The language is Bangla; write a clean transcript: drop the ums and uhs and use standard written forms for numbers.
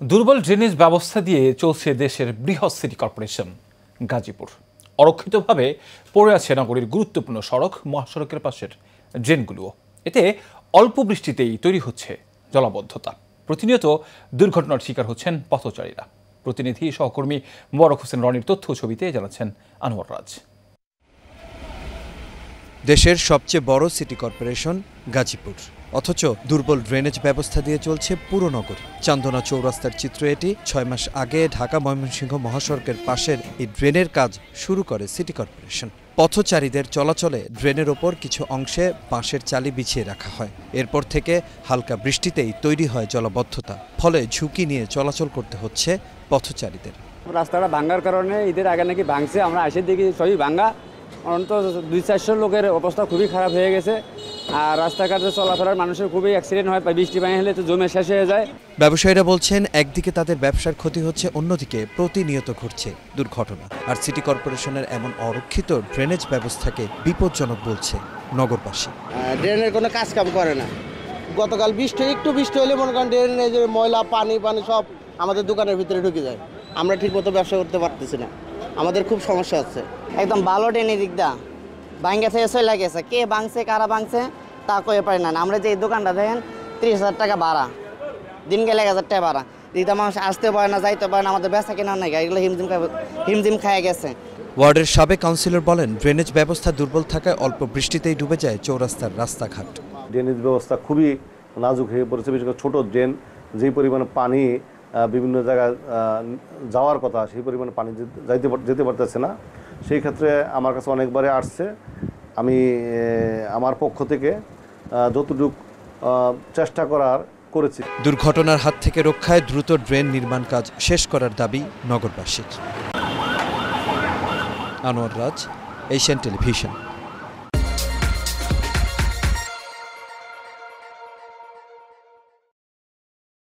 দুর্বল ড্রেনেজ ব্যবস্থা দিয়ে চলছে দেশের বৃহৎ সিটি কর্পোরেশন গাজীপুর। অরক্ষিতভাবে পড়ে আছে নগরীর গুরুত্বপূর্ণ সড়ক, মহাসড়কের পাশের ড্রেনগুলোও। এতে অল্প বৃষ্টিতেই তৈরি হচ্ছে জলাবদ্ধতা। প্রতিনিয়ত দুর্ঘটনার শিকার হচ্ছেন পথচারীরা। প্রতিনিধি সহকর্মী মোবারক হোসেন রনির তথ্য ছবিতে জানাচ্ছেন আনোয়ার রাজ। দেশের সবচেয়ে বড় সিটি কর্পোরেশন গাজীপুর, অথচ দুর্বল ড্রেনেজ ব্যবস্থা দিয়ে চলছে পুরো নগরী। চান্দনা চৌরাস্তার চিত্র এটি। 6 মাস আগে ঢাকা-ময়মনসিংহ মহাসড়কের পাশের এই ড্রেনের কাজ শুরু করে সিটি কর্পোরেশন। পথচারীদের চলাচলে ড্রেনের ওপর কিছু অংশে বাঁশের চালি বিছিয়ে রাখা হয়। এরপর থেকে হালকা বৃষ্টিতেই তৈরি হয় জলাবদ্ধতা, ফলে ঝুঁকি নিয়ে চলাচল করতে হচ্ছে পথচারীদের। রাস্তাটা ভাঙার কারণে ঈদের আগে নাকি ভাঙছে, আমরা আসে দেখি সবই ভাঙা। অন্তত 200-400 লোকের অবস্থা খুবই খারাপ হয়ে গেছে। আর রাস্তাঘাটে চলাফেরার মানুষের খুবই অ্যাক্সিডেন্ট হয়, বৃষ্টি পানি হলে তো জমে শেষ হয়ে যায়। ব্যবসায়ীরা বলছেন, একদিকে তাদের ব্যবসার ক্ষতি হচ্ছে, অন্যদিকে প্রতিনিয়ত ঘটছে দুর্ঘটনা। আর সিটি কর্পোরেশনের এমন অরক্ষিত ড্রেনেজ ব্যবস্থাকে বিপজ্জনক বলছে নগরবাসী। ড্রেনের কোনো কাজ কাম করে না। গতকাল একটু বৃষ্টি হলে মনে করেন ড্রেনের ময়লা পানি সব আমাদের দোকানের ভিতরে ঢুকে যায়। আমরা ঠিকমতো ব্যবসা করতে পারতেছি না, আমাদের খুব সমস্যা হচ্ছে। একদম ভালো ড্রেন দিক দা ভাঙ্গা থেকে চলে গেছে, কে ভাঙছে কারা ভাঙছে তা কয়ে পারি না। আমরা যে এই দোকানটা দেখেন 30,000 টাকা ভাড়া, দিন গেলে 1,000 টাকা ভাড়া দিতে মানুষ আসতে পারে না, যাইতে পারে না। আমাদের বেচা কেনা নাই, এগুলো হিমজিম খায় গেছে। ওয়ার্ডের সাবেক কাউন্সিলর বলেন, ড্রেনেজ ব্যবস্থা দুর্বল থাকায় অল্প বৃষ্টিতেই ডুবে যায় চৌরাস্তার রাস্তাঘাট। ড্রেনেজ ব্যবস্থা খুবই নাজুক হয়ে পড়েছে, বিশেষ করে ছোট ড্রেন। যেই পরিমাণে পানি বিভিন্ন জায়গায় যাওয়ার কথা, সেই পরিমাণে পানি যেতে পারতেছে না। সেই ক্ষেত্রে আমার কাছে অনেকবারে আসছে। আমি আমার পক্ষ থেকে যতটুকু চেষ্টা করেছি। দুর্ঘটনার হাত থেকে রক্ষায় দ্রুত ড্রেন নির্মাণ কাজ শেষ করার দাবি নগরবাসীর। আনোয়ার রাজ, এশিয়ান টেলিভিশন।